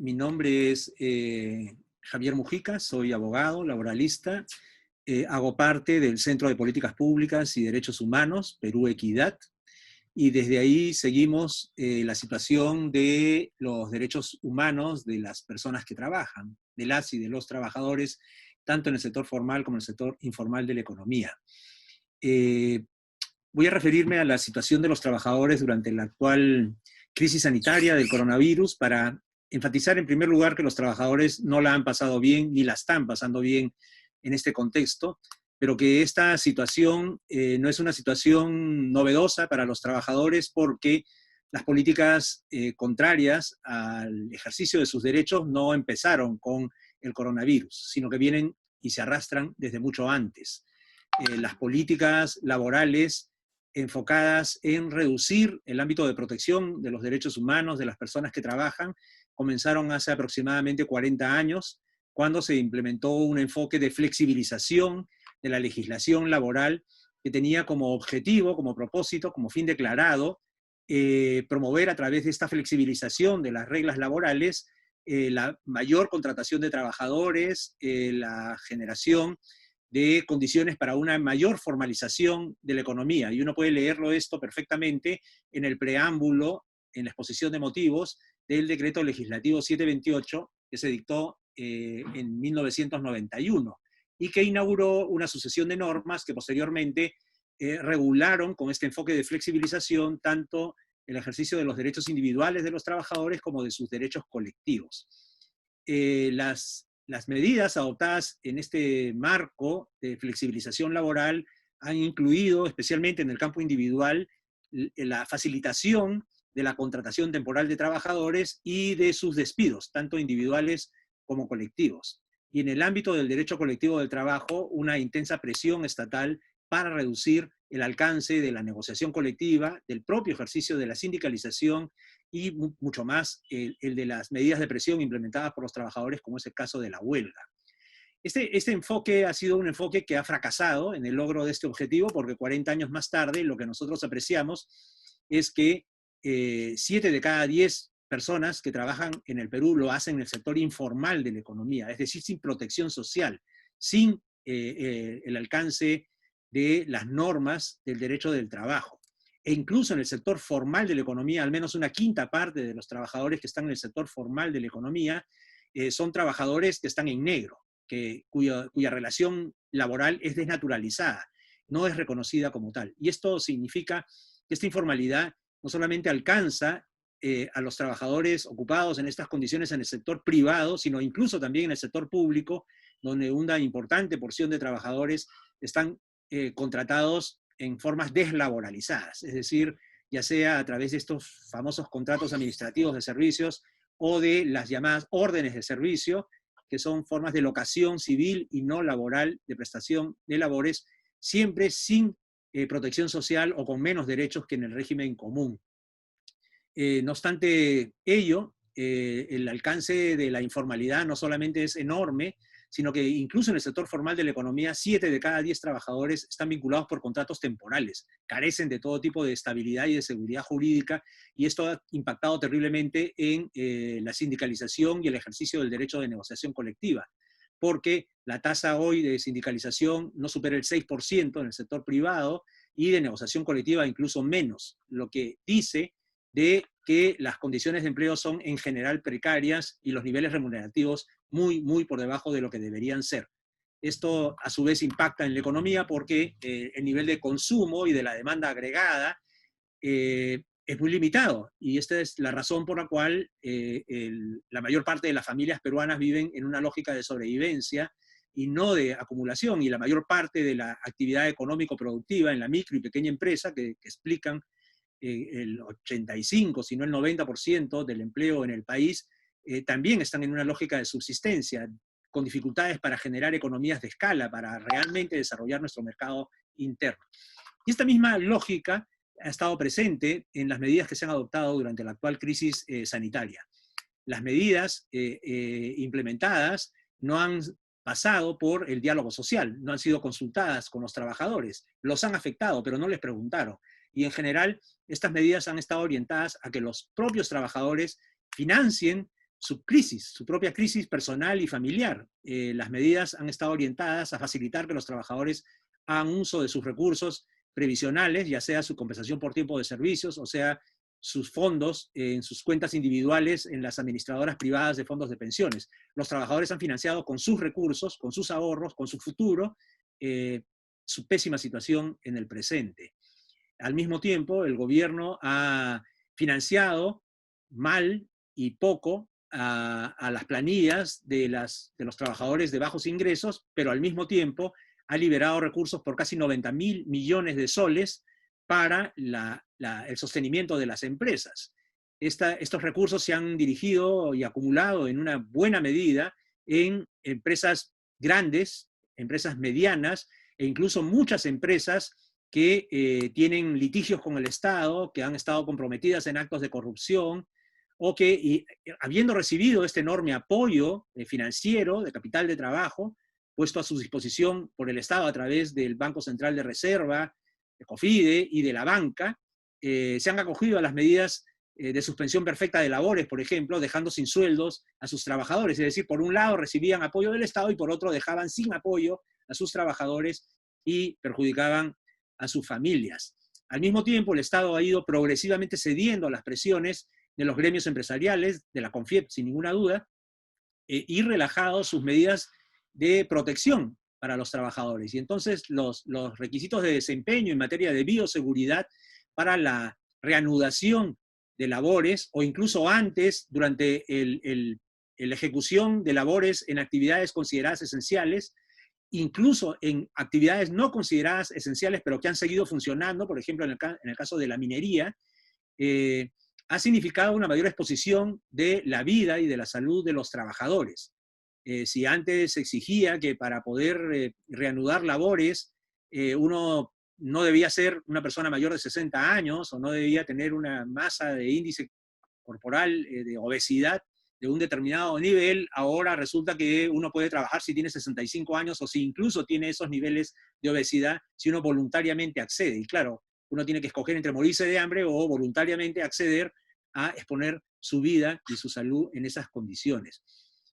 Mi nombre es Javier Mujica, soy abogado, laboralista, hago parte del Centro de Políticas Públicas y Derechos Humanos, Perú Equidad, y desde ahí seguimos la situación de los derechos humanos de las personas que trabajan, de las y de los trabajadores, tanto en el sector formal como en el sector informal de la economía. Voy a referirme a la situación de los trabajadores durante la actual crisis sanitaria del coronavirus para enfatizar en primer lugar que los trabajadores no la han pasado bien ni la están pasando bien en este contexto, pero que esta situación no es una situación novedosa para los trabajadores porque las políticas contrarias al ejercicio de sus derechos no empezaron con el coronavirus, sino que vienen y se arrastran desde mucho antes. Las políticas laborales enfocadas en reducir el ámbito de protección de los derechos humanos de las personas que trabajan, comenzaron hace aproximadamente 40 años, cuando se implementó un enfoque de flexibilización de la legislación laboral que tenía como objetivo, como propósito, como fin declarado, promover a través de esta flexibilización de las reglas laborales la mayor contratación de trabajadores, la generación de condiciones para una mayor formalización de la economía. Y uno puede leerlo esto perfectamente en el preámbulo, en la exposición de motivos del decreto legislativo 728 que se dictó en 1991 y que inauguró una sucesión de normas que posteriormente regularon con este enfoque de flexibilización tanto el ejercicio de los derechos individuales de los trabajadores como de sus derechos colectivos. Las medidas adoptadas en este marco de flexibilización laboral han incluido, especialmente en el campo individual, la facilitación de la contratación temporal de trabajadores y de sus despidos, tanto individuales como colectivos. Y en el ámbito del derecho colectivo del trabajo, una intensa presión estatal para reducir el alcance de la negociación colectiva, del propio ejercicio de la sindicalización y mucho más el de las medidas de presión implementadas por los trabajadores, como es el caso de la huelga. Este enfoque ha sido un enfoque que ha fracasado en el logro de este objetivo, porque 40 años más tarde lo que nosotros apreciamos es que 7 de cada 10 personas que trabajan en el Perú lo hacen en el sector informal de la economía, es decir, sin protección social, sin el alcance de las normas del derecho del trabajo. E incluso en el sector formal de la economía, al menos una quinta parte de los trabajadores que están en el sector formal de la economía son trabajadores que están en negro, cuya relación laboral es desnaturalizada, no es reconocida como tal. Y esto significa que esta informalidad no solamente alcanza a los trabajadores ocupados en estas condiciones en el sector privado, sino incluso también en el sector público, donde una importante porción de trabajadores están contratados en formas deslaboralizadas, es decir, ya sea a través de estos famosos contratos administrativos de servicios o de las llamadas órdenes de servicio, que son formas de locación civil y no laboral de prestación de labores, siempre sin protección social o con menos derechos que en el régimen común. No obstante ello, el alcance de la informalidad no solamente es enorme, sino que incluso en el sector formal de la economía, 7 de cada 10 trabajadores están vinculados por contratos temporales, carecen de todo tipo de estabilidad y de seguridad jurídica, y esto ha impactado terriblemente en la sindicalización y el ejercicio del derecho de negociación colectiva, porque la tasa hoy de sindicalización no supera el 6% en el sector privado y de negociación colectiva incluso menos, lo que dice de que las condiciones de empleo son en general precarias y los niveles remunerativos muy por debajo de lo que deberían ser. Esto a su vez impacta en la economía porque el nivel de consumo y de la demanda agregada es muy limitado, y esta es la razón por la cual la mayor parte de las familias peruanas viven en una lógica de sobrevivencia y no de acumulación, y la mayor parte de la actividad económico-productiva en la micro y pequeña empresa que explican el 85, si no el 90% del empleo en el país, también están en una lógica de subsistencia, con dificultades para generar economías de escala, para realmente desarrollar nuestro mercado interno. Y esta misma lógica ha estado presente en las medidas que se han adoptado durante la actual crisis sanitaria. Las medidas implementadas no han pasado por el diálogo social, no han sido consultadas con los trabajadores, los han afectado, pero no les preguntaron. Y en general, estas medidas han estado orientadas a que los propios trabajadores financien su propia crisis personal y familiar. Las medidas han estado orientadas a facilitar que los trabajadores hagan uso de sus recursos previsionales, ya sea su compensación por tiempo de servicios, o sea, sus fondos en sus cuentas individuales en las administradoras privadas de fondos de pensiones. Los trabajadores han financiado con sus recursos, con sus ahorros, con su futuro, su pésima situación en el presente. Al mismo tiempo, el gobierno ha financiado mal y poco a las planillas de los trabajadores de bajos ingresos, pero al mismo tiempo ha liberado recursos por casi 90.000 millones de soles para el sostenimiento de las empresas. Estos recursos se han dirigido y acumulado en una buena medida en empresas grandes, empresas medianas e incluso muchas empresas que tienen litigios con el Estado, que han estado comprometidas en actos de corrupción, o que, habiendo recibido este enorme apoyo financiero, de capital de trabajo, puesto a su disposición por el Estado a través del Banco Central de Reserva, de COFIDE y de la banca, se han acogido a las medidas de suspensión perfecta de labores, por ejemplo, dejando sin sueldos a sus trabajadores. Es decir, por un lado recibían apoyo del Estado y por otro dejaban sin apoyo a sus trabajadores y perjudicaban a sus familias. Al mismo tiempo, el Estado ha ido progresivamente cediendo a las presiones de los gremios empresariales, de la CONFIEP, sin ninguna duda, y relajado sus medidas de protección para los trabajadores. Y entonces los requisitos de desempeño en materia de bioseguridad para la reanudación de labores, o incluso antes, durante la ejecución de labores en actividades consideradas esenciales, incluso en actividades no consideradas esenciales, pero que han seguido funcionando, por ejemplo, en el caso de la minería, ha significado una mayor exposición de la vida y de la salud de los trabajadores. Si antes se exigía que para poder reanudar labores, uno no debía ser una persona mayor de 60 años o no debía tener una masa de índice corporal de obesidad de un determinado nivel, ahora resulta que uno puede trabajar si tiene 65 años o si incluso tiene esos niveles de obesidad, si uno voluntariamente accede. Y claro, uno tiene que escoger entre morirse de hambre o voluntariamente acceder a exponer su vida y su salud en esas condiciones.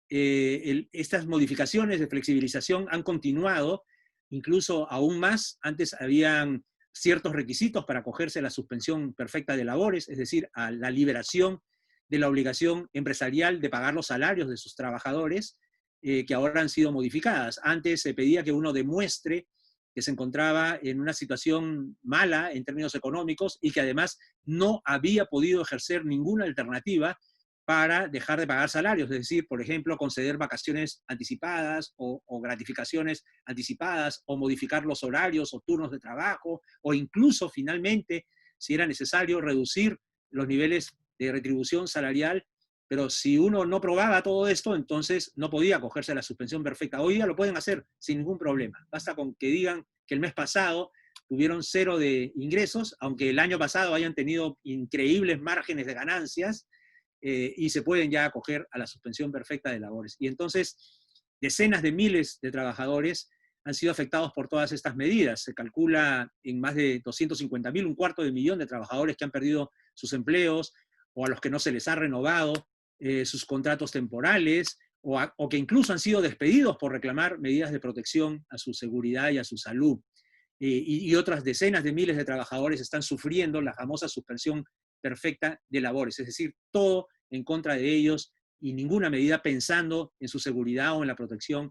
Estas modificaciones de flexibilización han continuado incluso aún más. Antes habían ciertos requisitos para acogerse a la suspensión perfecta de labores, es decir, a la liberación de la obligación empresarial de pagar los salarios de sus trabajadores, que ahora han sido modificadas. Antes se pedía que uno demuestre que se encontraba en una situación mala en términos económicos y que además no había podido ejercer ninguna alternativa para dejar de pagar salarios, es decir, por ejemplo, conceder vacaciones anticipadas o gratificaciones anticipadas, o modificar los horarios o turnos de trabajo, o incluso, finalmente, si era necesario, reducir los niveles de retribución salarial. Pero si uno no probaba todo esto, entonces no podía acogerse a la suspensión perfecta. Hoy día lo pueden hacer sin ningún problema. Basta con que digan que el mes pasado tuvieron 0 de ingresos, aunque el año pasado hayan tenido increíbles márgenes de ganancias, y se pueden ya acoger a la suspensión perfecta de labores. Y entonces decenas de miles de trabajadores han sido afectados por todas estas medidas. Se calcula en más de 250.000, un cuarto de millón de trabajadores que han perdido sus empleos, o a los que no se les ha renovado sus contratos temporales, o que incluso han sido despedidos por reclamar medidas de protección a su seguridad y a su salud. Y otras decenas de miles de trabajadores están sufriendo la famosa suspensión perfecta de labores, es decir, todo en contra de ellos y ninguna medida pensando en su seguridad o en la protección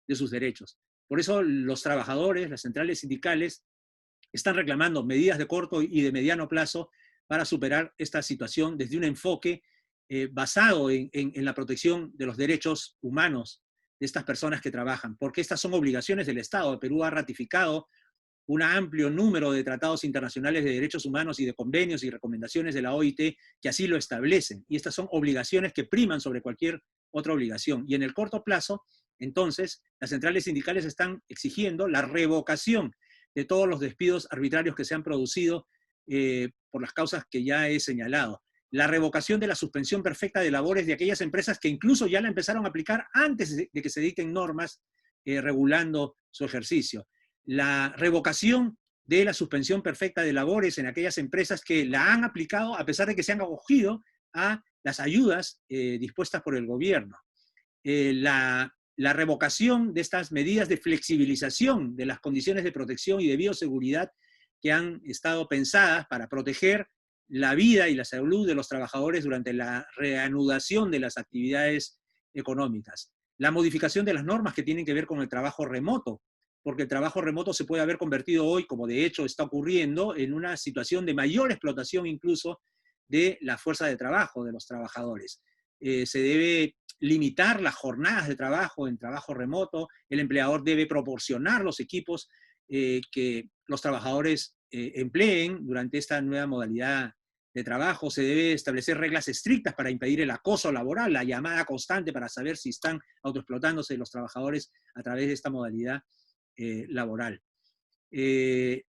de sus derechos. Por eso los trabajadores, las centrales sindicales, están reclamando medidas de corto y de mediano plazo para superar esta situación desde un enfoque basado en la protección de los derechos humanos de estas personas que trabajan, porque estas son obligaciones del Estado. Perú ha ratificado un amplio número de tratados internacionales de derechos humanos y de convenios y recomendaciones de la OIT que así lo establecen. Y estas son obligaciones que priman sobre cualquier otra obligación. Y en el corto plazo, entonces, las centrales sindicales están exigiendo la revocación de todos los despidos arbitrarios que se han producido por las causas que ya he señalado. La revocación de la suspensión perfecta de labores de aquellas empresas que incluso ya la empezaron a aplicar antes de que se dicten normas regulando su ejercicio. La revocación de la suspensión perfecta de labores en aquellas empresas que la han aplicado a pesar de que se han acogido a las ayudas dispuestas por el gobierno. La revocación de estas medidas de flexibilización de las condiciones de protección y de bioseguridad que han estado pensadas para proteger la vida y la salud de los trabajadores durante la reanudación de las actividades económicas. La modificación de las normas que tienen que ver con el trabajo remoto, porque el trabajo remoto se puede haber convertido hoy, como de hecho está ocurriendo, en una situación de mayor explotación incluso de la fuerza de trabajo de los trabajadores. Se debe limitar las jornadas de trabajo en trabajo remoto, el empleador debe proporcionar los equipos que los trabajadores empleen durante esta nueva modalidad de trabajo, se debe establecer reglas estrictas para impedir el acoso laboral, la llamada constante para saber si están autoexplotándose los trabajadores a través de esta modalidad laboral. Se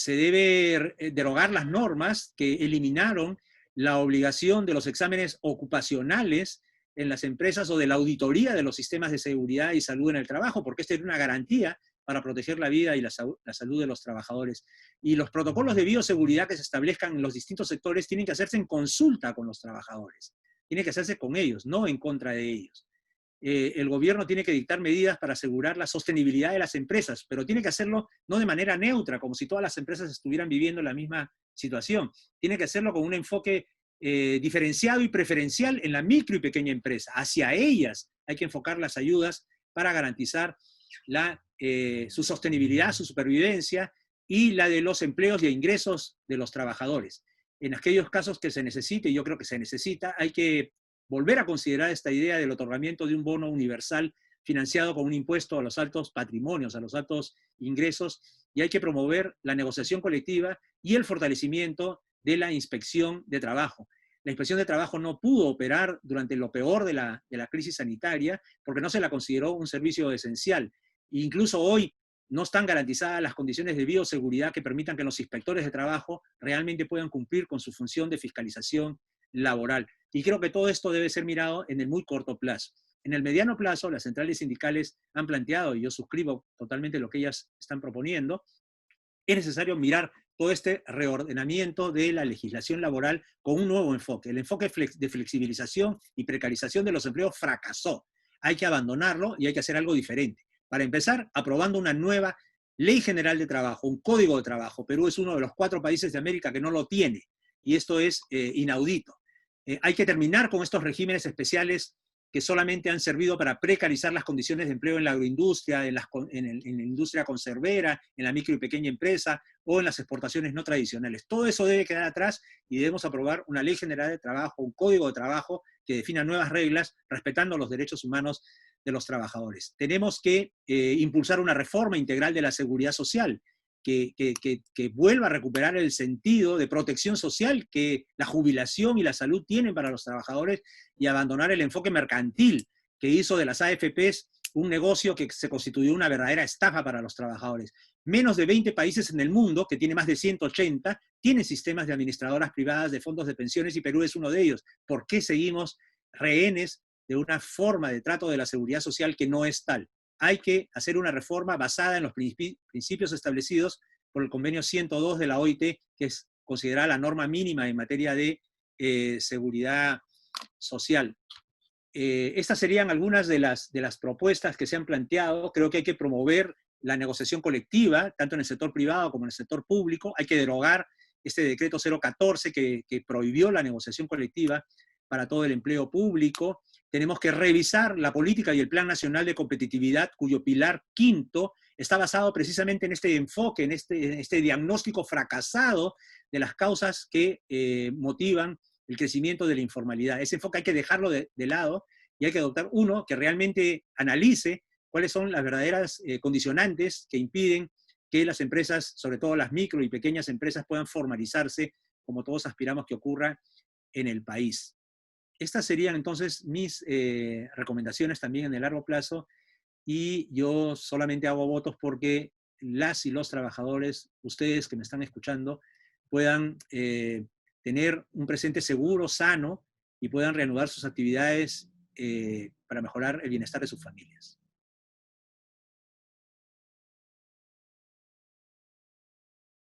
debe derogar las normas que eliminaron la obligación de los exámenes ocupacionales en las empresas o de la auditoría de los sistemas de seguridad y salud en el trabajo, porque esta es una garantía para proteger la vida y la salud de los trabajadores. Y los protocolos de bioseguridad que se establezcan en los distintos sectores tienen que hacerse en consulta con los trabajadores, tienen que hacerse con ellos, no en contra de ellos. El gobierno tiene que dictar medidas para asegurar la sostenibilidad de las empresas, pero tiene que hacerlo no de manera neutra, como si todas las empresas estuvieran viviendo la misma situación. Tiene que hacerlo con un enfoque diferenciado y preferencial en la micro y pequeña empresa. Hacia ellas hay que enfocar las ayudas para garantizar su sostenibilidad, su supervivencia y la de los empleos y ingresos de los trabajadores. En aquellos casos que se necesite, y yo creo que se necesita, hay que volver a considerar esta idea del otorgamiento de un bono universal financiado con un impuesto a los altos patrimonios, a los altos ingresos, y hay que promover la negociación colectiva y el fortalecimiento de la inspección de trabajo. La inspección de trabajo no pudo operar durante lo peor de la crisis sanitaria porque no se la consideró un servicio esencial. E incluso hoy no están garantizadas las condiciones de bioseguridad que permitan que los inspectores de trabajo realmente puedan cumplir con su función de fiscalización laboral. Y creo que todo esto debe ser mirado en el muy corto plazo. En el mediano plazo, las centrales sindicales han planteado, y yo suscribo totalmente lo que ellas están proponiendo, es necesario mirar todo este reordenamiento de la legislación laboral con un nuevo enfoque. El enfoque de flexibilización y precarización de los empleos fracasó. Hay que abandonarlo y hay que hacer algo diferente. Para empezar, aprobando una nueva Ley General de Trabajo, un Código de Trabajo. Perú es uno de los 4 países de América que no lo tiene, y esto es inaudito. Hay que terminar con estos regímenes especiales que solamente han servido para precarizar las condiciones de empleo en la agroindustria, en la industria conservera, en la micro y pequeña empresa o en las exportaciones no tradicionales. Todo eso debe quedar atrás y debemos aprobar una ley general de trabajo, un código de trabajo que defina nuevas reglas respetando los derechos humanos de los trabajadores. Tenemos que impulsar una reforma integral de la seguridad social, que vuelva a recuperar el sentido de protección social que la jubilación y la salud tienen para los trabajadores y abandonar el enfoque mercantil que hizo de las AFPs un negocio que se constituyó una verdadera estafa para los trabajadores. Menos de 20 países en el mundo, que tiene más de 180, tienen sistemas de administradoras privadas de fondos de pensiones y Perú es uno de ellos. ¿Por qué seguimos rehenes de una forma de trato de la seguridad social que no es tal? Hay que hacer una reforma basada en los principios establecidos por el convenio 102 de la OIT, que es considerada la norma mínima en materia de seguridad social. Estas serían algunas de las propuestas que se han planteado. Creo que hay que promover la negociación colectiva, tanto en el sector privado como en el sector público. Hay que derogar este decreto 014 que prohibió la negociación colectiva para todo el empleo público. Tenemos que revisar la política y el Plan Nacional de Competitividad, cuyo pilar quinto está basado precisamente en este enfoque, en este diagnóstico fracasado de las causas que motivan el crecimiento de la informalidad. Ese enfoque hay que dejarlo de lado y hay que adoptar uno que realmente analice cuáles son las verdaderas condicionantes que impiden que las empresas, sobre todo las micro y pequeñas empresas, puedan formalizarse como todos aspiramos que ocurra en el país. Estas serían entonces mis recomendaciones también en el largo plazo y yo solamente hago votos porque las y los trabajadores, ustedes que me están escuchando, puedan tener un presente seguro, sano y puedan reanudar sus actividades para mejorar el bienestar de sus familias.